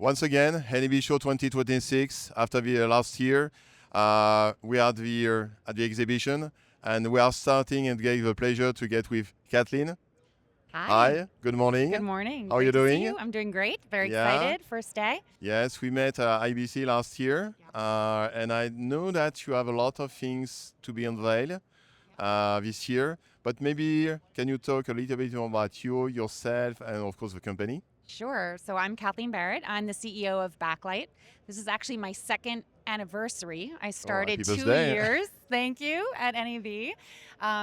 Once again, NAB Show 2026. After the last year, we are at the exhibition, and we are starting and getting the pleasure to get with Kathleen. Hi. Good morning. Good morning. How are you Great to doing? see you. I'm doing great. Very Yeah. excited. First day. Yes, we met IBC last year, and I know that you have a lot of things to be unveiled this year. But maybe can you talk a little bit more about you, yourself, and of course the company? Sure. So I'm Kathleen Barrett. I'm the CEO of Backlight. This is actually my second anniversary. I started happy 2 birthday. years, thank you, at NAB.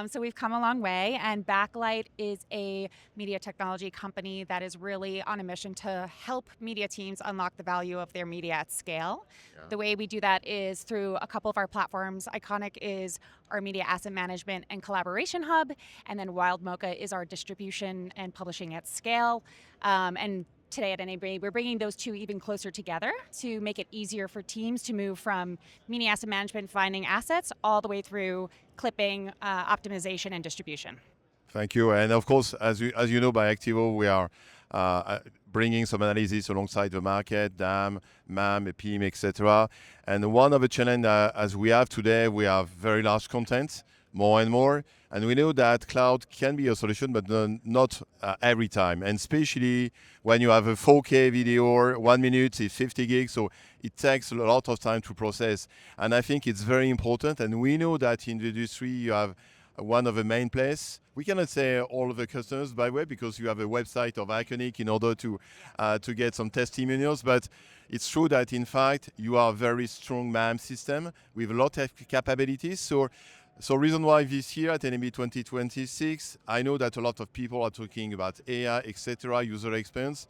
So we've come a long way, and Backlight is a media technology company that is really on a mission to help media teams unlock the value of their media at scale. Yeah. The way we do that is through a couple of our platforms. Iconik is our media asset management and collaboration hub, and then Wild Mocha is our distribution and publishing at scale. And today at NAB, we're bringing those two even closer together to make it easier for teams to move from media asset management, finding assets, all the way through clipping, optimization, and distribution. Thank you. And of course, as you know, by Activo, we are bringing some analysis alongside the market, NAB, MAM, PIM, etc. And one of the challenges as we have today, we have very large content, more and more. And we know that cloud can be a solution, but not every time. And especially when you have a 4K video, 1 minute is 50 gigs, so it takes a lot of time to process. And I think it's very important. And we know that in the industry, you have one of the main places. We cannot say all of the customers, by the way, because you have a website of Iconik in order to get some testimonials. But it's true that, in fact, you are a very strong MAM system with a lot of capabilities. So reason why this year at NAB 2026, I know that a lot of people are talking about AI, etc., user experience.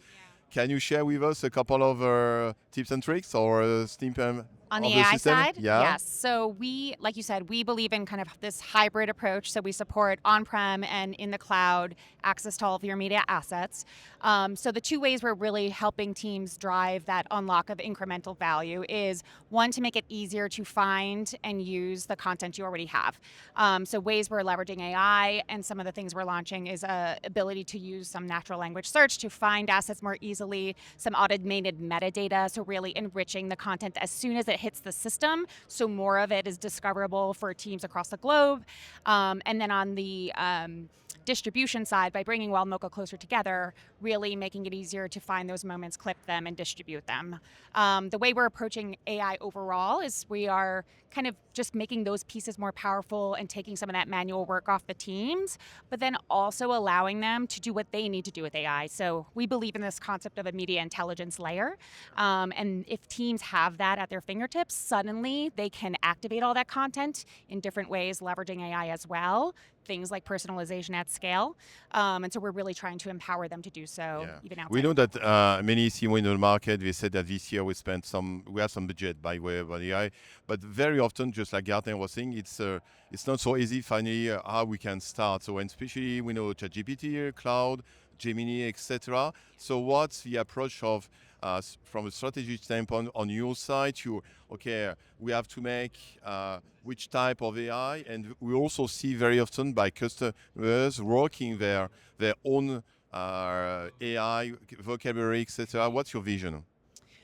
Can you share with us a couple of tips and tricks or snippet on of the AI system? side? Yeah. Yes. So we, like you said, we believe in kind of this hybrid approach. So we support on-prem and in the cloud access to all of your media assets. So the two ways we're really helping teams drive that unlock of incremental value is one, to make it easier to find and use the content you already have. So ways we're leveraging AI, and some of the things we're launching is ability to use some natural language search to find assets more easily, some automated metadata, so really enriching the content as soon as it hits the system, so more of it is discoverable for teams across the globe. And then on the distribution side, by bringing Wild Mocha closer together, really making it easier to find those moments, clip them, and distribute them. The way we're approaching AI overall is we are kind of just making those pieces more powerful and taking some of that manual work off the teams, but then also allowing them to do what they need to do with AI. So we believe in this concept of a media intelligence layer. And if teams have that at their fingertips, suddenly they can activate all that content in different ways, leveraging AI as well, things like personalization at scale. And so we're really trying to empower them to do so, even outside. We know that many CMO in the market, they said that this year we have some budget by way of AI, but very often, just like Gartner was saying, it's not so easy finally how we can start. So, and especially we know ChatGPT, cloud, Gemini, etc. So what's the approach of from a strategic standpoint on your side? We have to make which type of AI, and we also see very often by customers working their own AI vocabulary, etc. What's your vision?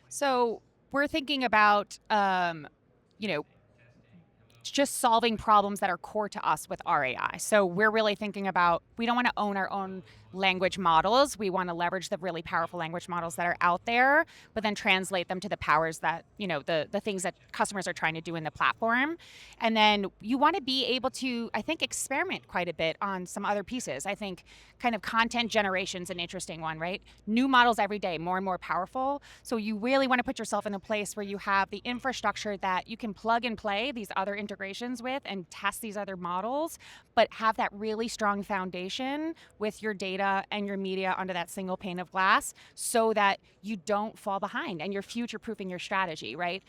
So we're thinking about just solving problems that are core to us with our AI. So we're really thinking about, we don't want to own our own language models. We want to leverage the really powerful language models that are out there, but then translate them to the powers that, the things that customers are trying to do in the platform. And then you want to be able to, I think, experiment quite a bit on some other pieces. I think kind of content generation is an interesting one, right? New models every day, more and more powerful. So you really want to put yourself in a place where you have the infrastructure that you can plug and play these other integrations with and test these other models, but have that really strong foundation with your data and your media under that single pane of glass, so that you don't fall behind and you're future-proofing your strategy, right?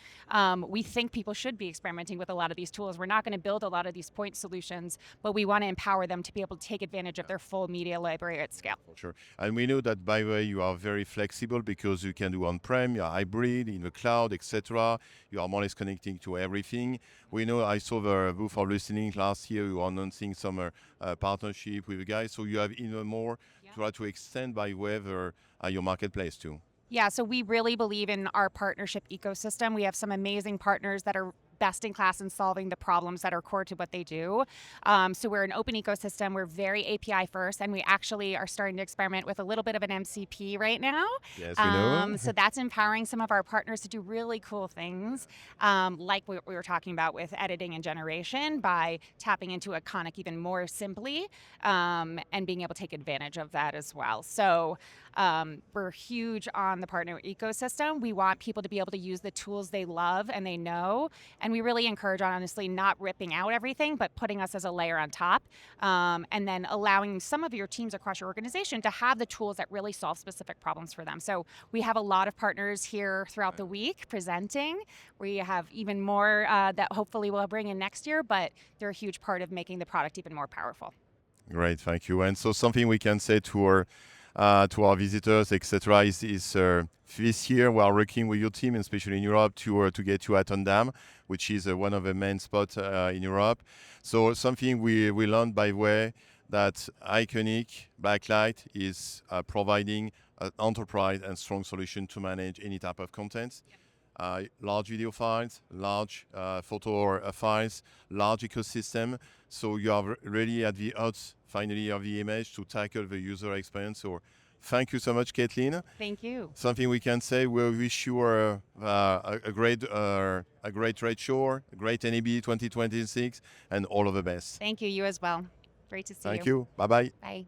We think people should be experimenting with a lot of these tools. We're not going to build a lot of these point solutions, but we want to empower them to be able to take advantage of their full media library at scale. Sure. And we know that, by the way, you are very flexible because you can do on-prem, you're hybrid, in the cloud, etc. You are more or less connecting to everything. We know I saw the booth of listening last year. You are announcing some partnership with the guys, so you have even more to try to extend by way of your marketplace too. Yeah, so we really believe in our partnership ecosystem. We have some amazing partners that are best in class in solving the problems that are core to what they do. So we're an open ecosystem. We're very API first, and we actually are starting to experiment with a little bit of an MCP right now. Yes, we know. So that's empowering some of our partners to do really cool things, like what we were talking about with editing and generation by tapping into Iconik even more simply, and being able to take advantage of that as well. So we're huge on the partner ecosystem. We want people to be able to use the tools they love and they know. And we really encourage, honestly, not ripping out everything, but putting us as a layer on top. And then allowing some of your teams across your organization to have the tools that really solve specific problems for them. So we have a lot of partners here throughout the week presenting. We have even more that hopefully we'll bring in next year, but they're a huge part of making the product even more powerful. Great, thank you. And so something we can say to our visitors, etc., is this year we are working with your team, especially in Europe, to get you at NAB, which is one of the main spots in Europe. So something we learned by the way that Iconik Backlight is providing an enterprise and strong solution to manage any type of content. Large video files, large photo files, large ecosystem. So you are really at the heart, finally, of the image to tackle the user experience. So thank you so much, Caitlin. Thank you. Something we can say, we wish you a great trade show, a great NAB 2026, and all of the best. Thank you. You as well. Great to see you. Thank you. Bye-bye. Bye.